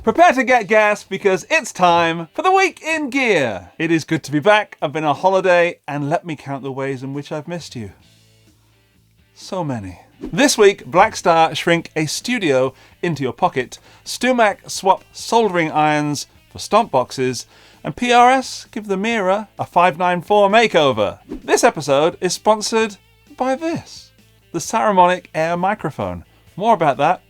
Prepare to get gas because it's time for the Week in Gear. It is good to be back. I've been on holiday and let me count the ways in which I've missed you. So many. This week, Blackstar shrink a studio into your pocket, StewMac swap soldering irons for stomp boxes, and PRS give the Mira a 594 makeover. This episode is sponsored by this, the Saramonic Air microphone. More about that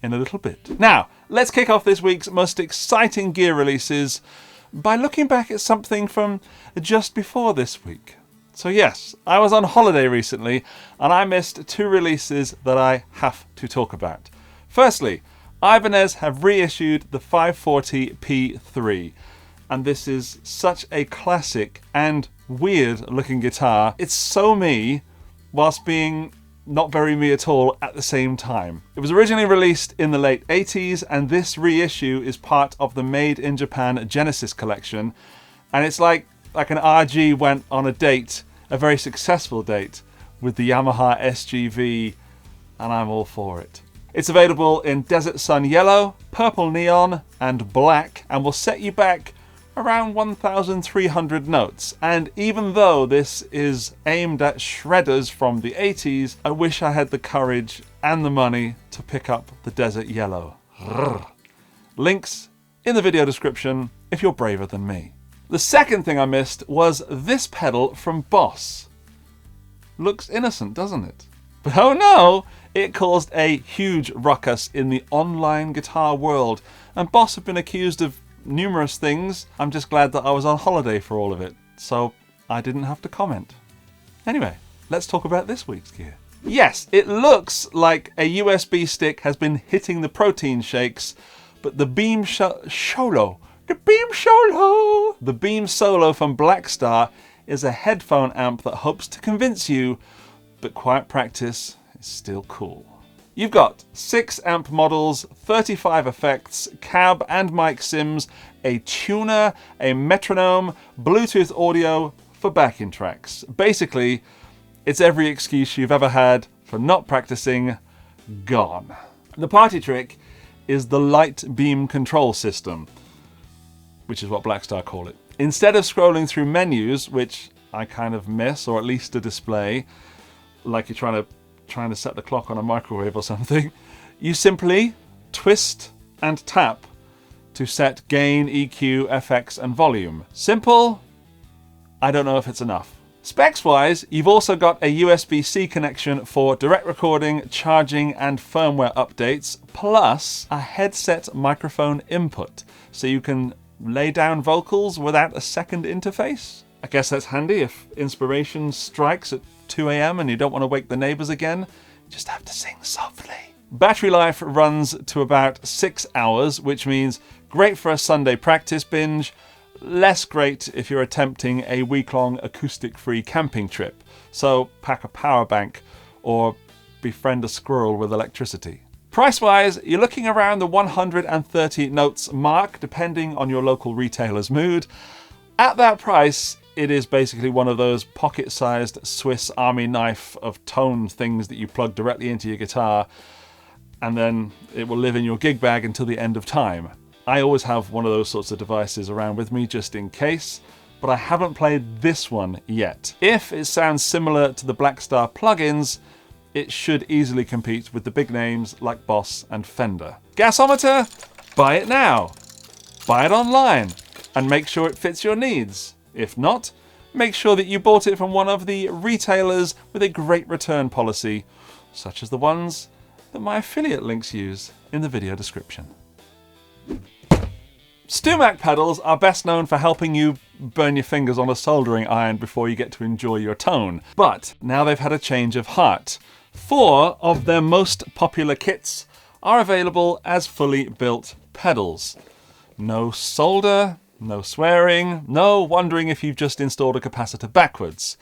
in a little bit. Now, let's kick off this week's most exciting gear releases by looking back at something from just before this week. So yes, I was on holiday recently and I missed two releases that I have to talk about. Firstly, Ibanez have reissued the 540p3, and this is such a classic and weird looking guitar. It's so me whilst being not very me at all at the same time. It was originally released in the late 80s and this reissue is part of the Made in Japan Genesis collection, and it's like an RG went on a date, a very successful date, with the Yamaha SGV, and I'm all for it. It's available in Desert Sun Yellow, Purple Neon, and Black, and will set you back around 1,300 notes. And even though this is aimed at shredders from the 80s, I wish I had the courage and the money to pick up the Desert Yellow. Links in the video description if you're braver than me. The second thing I missed was this pedal from Boss. Looks innocent, doesn't it? But oh no, it caused a huge ruckus in the online guitar world, and Boss have been accused of numerous things. I'm just glad that I was on holiday for all of it, so I didn't have to comment. Anyway, let's talk about this week's gear. Yes, it looks like a USB stick has been hitting the protein shakes, but the BEAM Solo, the BEAM Solo from Blackstar is a headphone amp that hopes to convince you, but quiet practice is still cool. You've got 6 amp models, 35 effects, cab and mic sims, a tuner, a metronome, Bluetooth audio for backing tracks. Basically, it's every excuse you've ever had for not practicing gone. The party trick is the light beam control system, which is what Blackstar call it. Instead of scrolling through menus, which I kind of miss, or at least a display, like you're trying to set the clock on a microwave or something, you simply twist and tap to set gain, EQ, FX, and volume. Simple. I don't know if it's enough. Specs-wise, you've also got a USB-C connection for direct recording, charging, and firmware updates, plus a headset microphone input, so you can lay down vocals without a second interface. I guess that's handy if inspiration strikes at 2 a.m. and you don't want to wake the neighbors again. You just have to sing softly. Battery life runs to about 6 hours, which means great for a Sunday practice binge, less great if you're attempting a week-long acoustic-free camping trip. So pack a power bank or befriend a squirrel with electricity. Price-wise, you're looking around the 130 notes mark, depending on your local retailer's mood. At that price, it is basically one of those pocket-sized Swiss Army knife of tone things that you plug directly into your guitar, and then it will live in your gig bag until the end of time. I always have one of those sorts of devices around with me just in case, but I haven't played this one yet. If it sounds similar to the Blackstar plugins, it should easily compete with the big names like Boss and Fender. Gasometer? Buy it now. Buy it online and make sure it fits your needs. If not, make sure that you bought it from one of the retailers with a great return policy, such as the ones that my affiliate links use in the video description. StewMac pedals are best known for helping you burn your fingers on a soldering iron before you get to enjoy your tone. But now they've had a change of heart. 4 of their most popular kits are available as fully built pedals. No solder, no swearing, no wondering if you've just installed a capacitor backwards.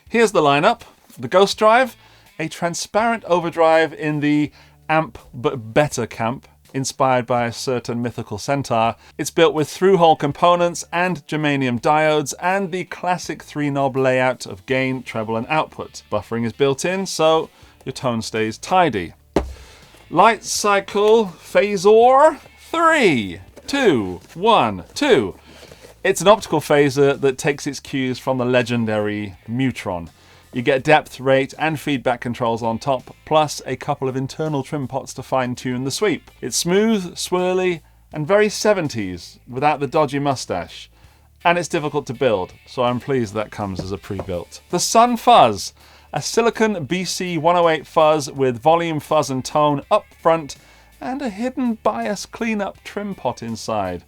Here's the lineup. The Ghost Drive, a transparent overdrive in the amp but better camp, inspired by a certain mythical centaur. It's built with through-hole components and germanium diodes and the classic 3-knob layout of gain, treble and output. Buffering is built in, so your tone stays tidy. Light Cycle Phasor 3, 2, 1, 2. It's an optical phaser that takes its cues from the legendary Mutron. You get depth, rate, and feedback controls on top, plus a couple of internal trim pots to fine-tune the sweep. It's smooth, swirly, and very 70s, without the dodgy mustache. And it's difficult to build, so I'm pleased that comes as a pre-built. The Sun Fuzz, a silicon BC108 fuzz with volume, fuzz, and tone up front, and a hidden bias cleanup trim pot inside.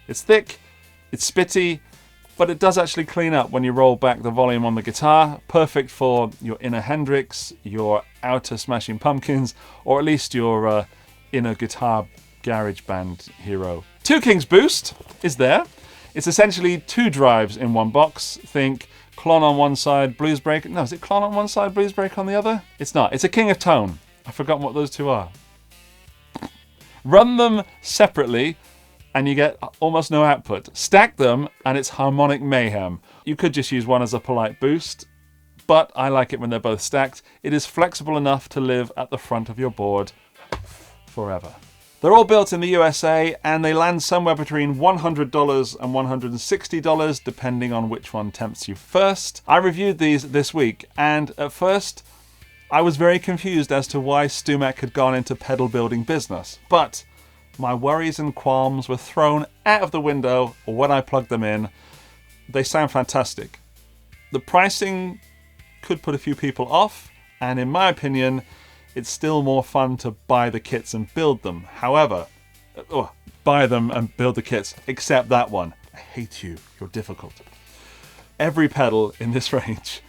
It's thick, it's spitty, but it does actually clean up when you roll back the volume on the guitar. Perfect for your inner Hendrix, your outer Smashing Pumpkins, or at least your inner guitar garage band hero. 2 Kings Boost is there. It's essentially 2 drives in one box. Think Klon on one side, Blues Break. No, is it Klon on one side, Blues Break on the other? It's not. It's a King of Tone. I've forgotten what those 2 are. Run them separately and you get almost no output. Stack them and it's harmonic mayhem. You could just use one as a polite boost, but I like it when they're both stacked. It is flexible enough to live at the front of your board forever. They're all built in the USA and they land somewhere between $100 and $160 depending on which one tempts you first. I reviewed these this week and at first I was very confused as to why StewMac had gone into pedal building business, but my worries and qualms were thrown out of the window when I plugged them in. They sound fantastic. The pricing could put a few people off, and in my opinion, it's still more fun to buy the kits and build them. However, buy them and build the kits, except that one. I hate you, you're difficult. Every pedal in this range,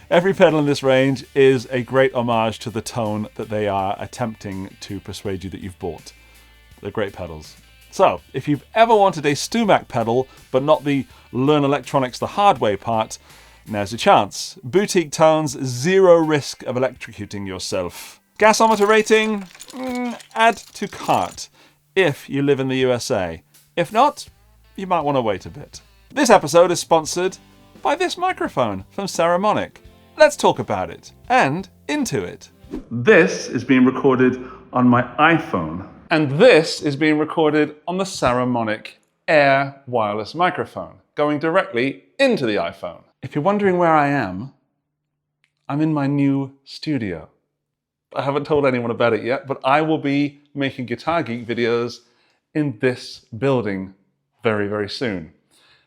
every pedal in this range is a great homage to the tone that they are attempting to persuade you that you've bought. They're great pedals. So, if you've ever wanted a StewMac pedal, but not the learn electronics the hard way part, now's your chance. Boutique tones, 0 risk of electrocuting yourself. Gasometer rating, add to cart, if you live in the USA. If not, you might want to wait a bit. This episode is sponsored by this microphone from Saramonic. Let's talk about it, and into it. This is being recorded on my iPhone. And this is being recorded on the Saramonic Air wireless microphone, going directly into the iPhone. If you're wondering where I am, I'm in my new studio. I haven't told anyone about it yet, but I will be making Guitar Geek videos in this building very, very soon.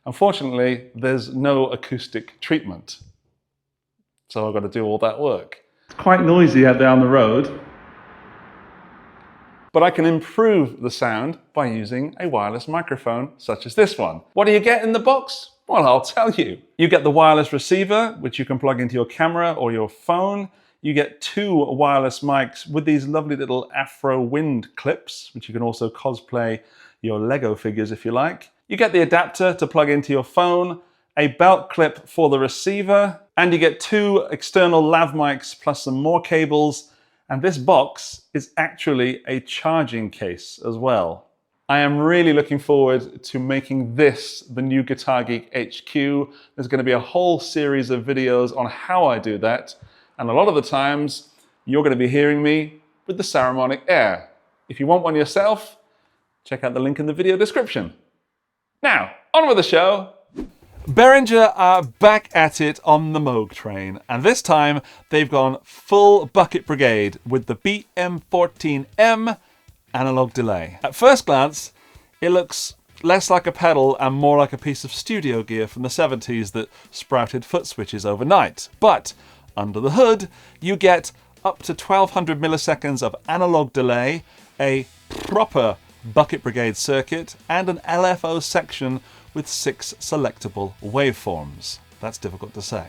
Unfortunately, there's no acoustic treatment, so I've got to do all that work. It's quite noisy out there on the road. But I can improve the sound by using a wireless microphone such as this one. What do you get in the box? Well, I'll tell you. You get the wireless receiver, which you can plug into your camera or your phone. You get 2 wireless mics with these lovely little Afro wind clips, which you can also cosplay your Lego figures if you like. You get the adapter to plug into your phone, a belt clip for the receiver, and you get 2 external lav mics plus some more cables. And this box is actually a charging case as well. I am really looking forward to making this the new Guitar Geek HQ. There's going to be a whole series of videos on how I do that. And a lot of the times, you're going to be hearing me with the Saramonic Air. If you want one yourself, check out the link in the video description. Now, on with the show. Behringer are back at it on the Moog train, and this time they've gone full bucket brigade with the BM-14M Analog Delay. At first glance, it looks less like a pedal and more like a piece of studio gear from the 70s that sprouted foot switches overnight. But under the hood, you get up to 1200 milliseconds of analog delay, a proper bucket brigade circuit, and an LFO section with 6 selectable waveforms. That's difficult to say.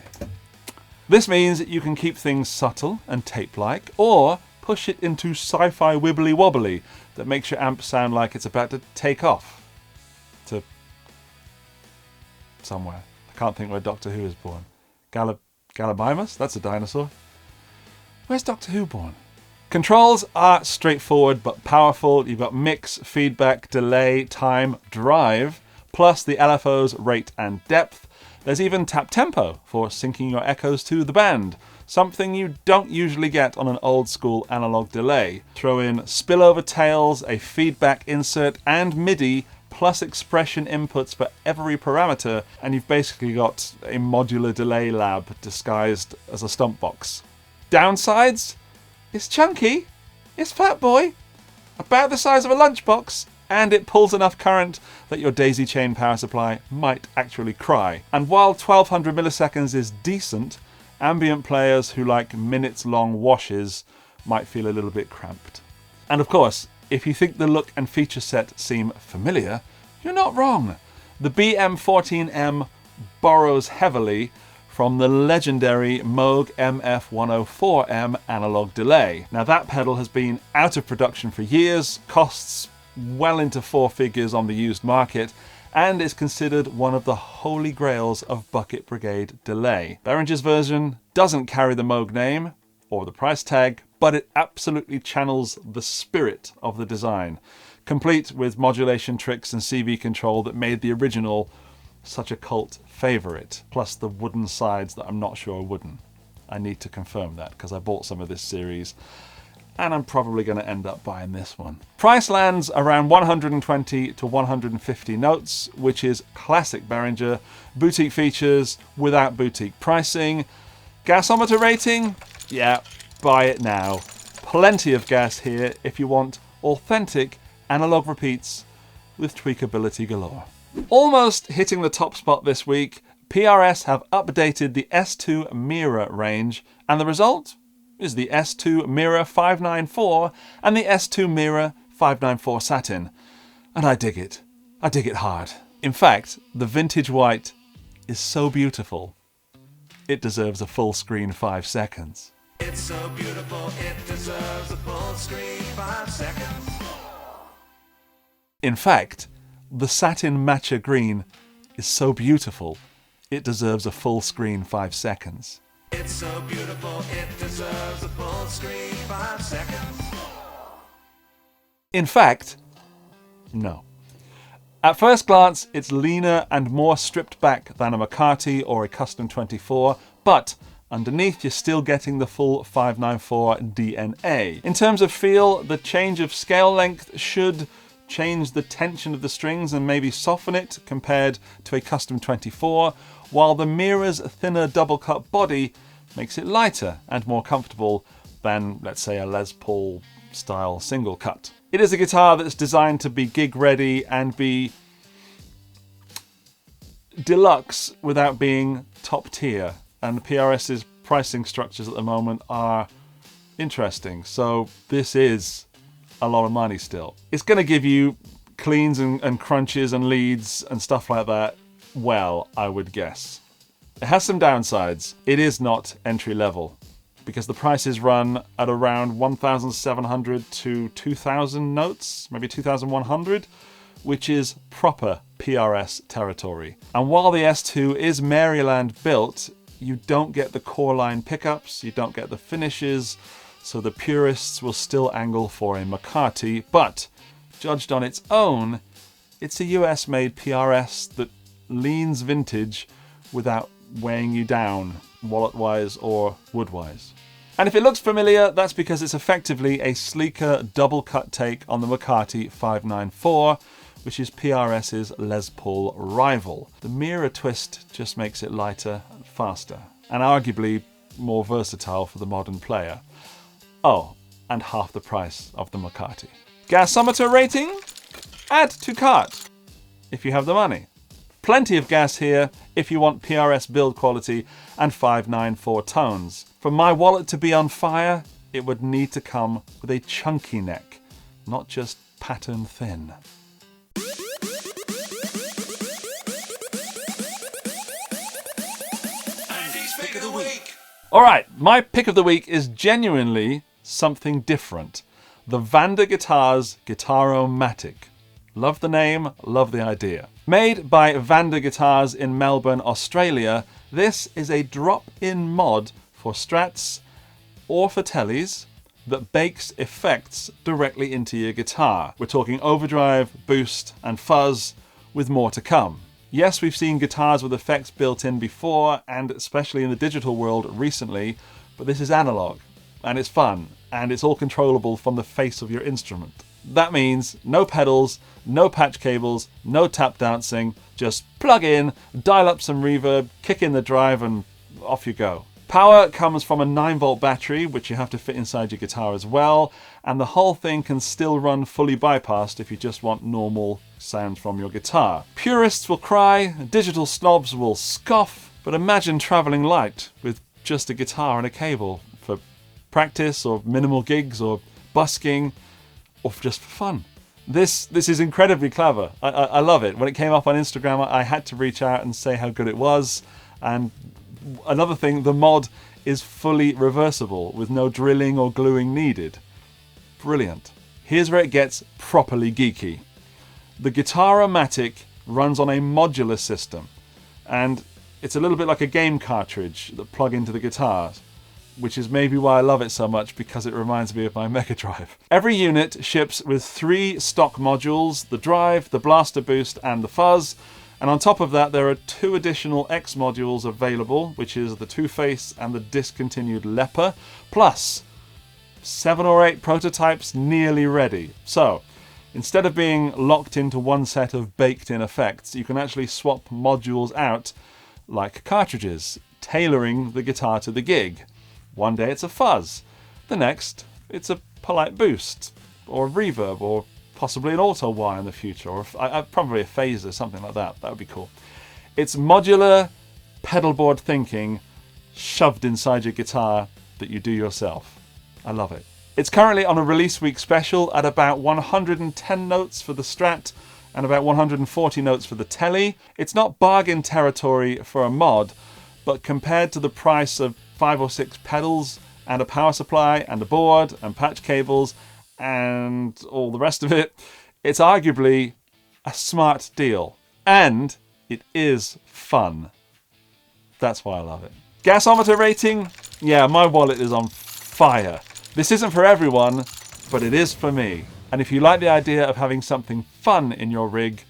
This means you can keep things subtle and tape-like, or push it into sci-fi wibbly-wobbly that makes your amp sound like it's about to take off to somewhere. I can't think where Doctor Who is born. Gallimimus? That's a dinosaur. Where's Doctor Who born? Controls are straightforward but powerful. You've got mix, feedback, delay, time, drive, plus the LFO's rate and depth. There's even tap tempo for syncing your echoes to the band. something you don't usually get on an old school analog delay. Throw in spillover tails, a feedback insert, and MIDI, plus expression inputs for every parameter, and you've basically got a modular delay lab disguised as a stump box. Downsides? It's chunky, it's fat boy, about the size of a lunchbox, and it pulls enough current that your daisy chain power supply might actually cry. And while 1200 milliseconds is decent, ambient players who like minutes-long washes might feel a little bit cramped. And of course, if you think the look and feature set seem familiar, you're not wrong. The BM-14M borrows heavily from the legendary Moog MF-104M Analog Delay. Now that pedal has been out of production for years, costs well into 4 figures on the used market, and is considered one of the holy grails of bucket brigade delay. Behringer's version doesn't carry the Moog name or the price tag, but it absolutely channels the spirit of the design, complete with modulation tricks and CV control that made the original such a cult favourite, plus the wooden sides that I'm not sure are wooden. I need to confirm that because I bought some of this series and I'm probably going to end up buying this one. Price lands around 120 to 150 notes, which is classic Behringer. Boutique features without boutique pricing. Gasometer rating? Yeah, buy it now. Plenty of gas here if you want authentic analog repeats with tweakability galore. Almost hitting the top spot this week, PRS have updated the S2 Mira range, and the result is the S2 Mira 594 and the S2 Mira 594 Satin. And I dig it. I dig it hard. In fact, the vintage white is so beautiful, it deserves a full screen 5 seconds. It's so beautiful, it deserves a full screen 5 seconds. In fact, the satin matcha green is so beautiful, it deserves a full screen 5 seconds. It's so beautiful, it deserves a full screen 5 seconds. In fact, no. At first glance, it's leaner and more stripped back than a McCarty or a Custom 24, but underneath you're still getting the full 594 DNA. In terms of feel, the change of scale length should change the tension of the strings and maybe soften it compared to a Custom 24, while the Mira's thinner double cut body makes it lighter and more comfortable than, let's say, a Les Paul style single cut. It is a guitar that's designed to be gig ready and be deluxe without being top tier, and PRS's pricing structures at the moment are interesting, so this is a lot of money still. It's going to give you cleans and crunches and leads and stuff like that, well, I would guess. It has some downsides. It is not entry level because the prices run at around 1,700 to 2,000 notes, maybe 2,100, which is proper PRS territory. And while the S2 is Maryland built, you don't get the core line pickups, you don't get the finishes, so the purists will still angle for a McCarty, but judged on its own, it's a US-made PRS that leans vintage without weighing you down, wallet-wise or wood-wise. And if it looks familiar, that's because it's effectively a sleeker double-cut take on the McCarty 594, which is PRS's Les Paul rival. The Mira twist just makes it lighter and faster, and arguably more versatile for the modern player. Oh, and half the price of the McCarty. Gasometer rating? Add to cart, if you have the money. Plenty of gas here if you want PRS build quality and 594 tones. For my wallet to be on fire, it would need to come with a chunky neck, not just pattern thin. Andy's Pick of the Week. Alright, my pick of the week is genuinely something different. The Vander Guitars Guitar-O-Matic. Love the name, love the idea. Made by Vander Guitars in Melbourne, Australia, this is a drop-in mod for Strats or for Teles that bakes effects directly into your guitar. We're talking overdrive, boost, and fuzz, with more to come. Yes, we've seen guitars with effects built in before, and especially in the digital world recently, but this is analog, and it's fun, and it's all controllable from the face of your instrument. That means no pedals, no patch cables, no tap dancing, just plug in, dial up some reverb, kick in the drive, and off you go. Power comes from a 9-volt battery, which you have to fit inside your guitar as well, and the whole thing can still run fully bypassed if you just want normal sounds from your guitar. Purists will cry, digital snobs will scoff, but imagine traveling light with just a guitar and a cable for practice or minimal gigs or busking or just for fun. This is incredibly clever. I love it. When it came up on Instagram, I had to reach out and say how good it was. And another thing, the mod is fully reversible with no drilling or gluing needed. Brilliant. Here's where it gets properly geeky. The Guitar-O-Matic runs on a modular system, and it's a little bit like a game cartridge that plug into the guitars, which is maybe why I love it so much, because it reminds me of my Mega Drive. Every unit ships with 3 stock modules, the drive, the blaster boost, and the fuzz, and on top of that there are 2 additional X modules available, which is the Two-Face and the discontinued Leper, plus 7 or 8 prototypes nearly ready. So, instead of being locked into one set of baked-in effects, you can actually swap modules out like cartridges, tailoring the guitar to the gig. One day it's a fuzz, the next it's a polite boost, or a reverb, or possibly an auto wire in the future, or probably a phaser, something like that. That would be cool. It's modular pedalboard thinking shoved inside your guitar that you do yourself. I love it. It's currently on a release week special at about 110 notes for the Strat and about 140 notes for the Tele. It's not bargain territory for a mod, but compared to the price of 5 or 6 pedals and a power supply and a board and patch cables and all the rest of it, it's arguably a smart deal. And it is fun. That's why I love it. Gasometer rating? Yeah, my wallet is on fire. This isn't for everyone, but it is for me. And if you like the idea of having something fun in your rig,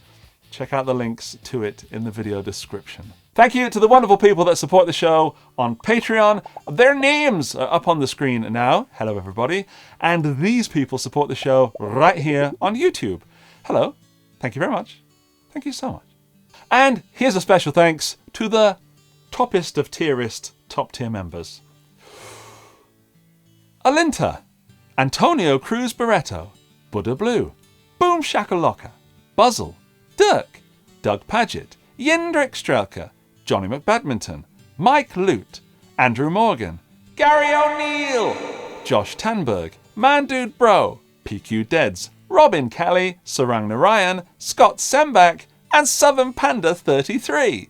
check out the links to it in the video description. Thank you to the wonderful people that support the show on Patreon. Their names are up on the screen now. Hello, everybody. And these people support the show right here on YouTube. Hello. Thank you very much. Thank you so much. And here's a special thanks to the toppest of tierist top tier members. Alinta, Antonio Cruz Barreto, Buddha Blue, Boom Shakalaka, Buzzle, Dirk, Doug Paget, Yendrik Strelka, Johnny McBadminton, Mike Lute, Andrew Morgan, Gary O'Neill, Josh Tanberg, Mandude Bro, PQ Deads, Robin Kelly, Sarang Narayan, Scott Sembach, and Southern Panda 33.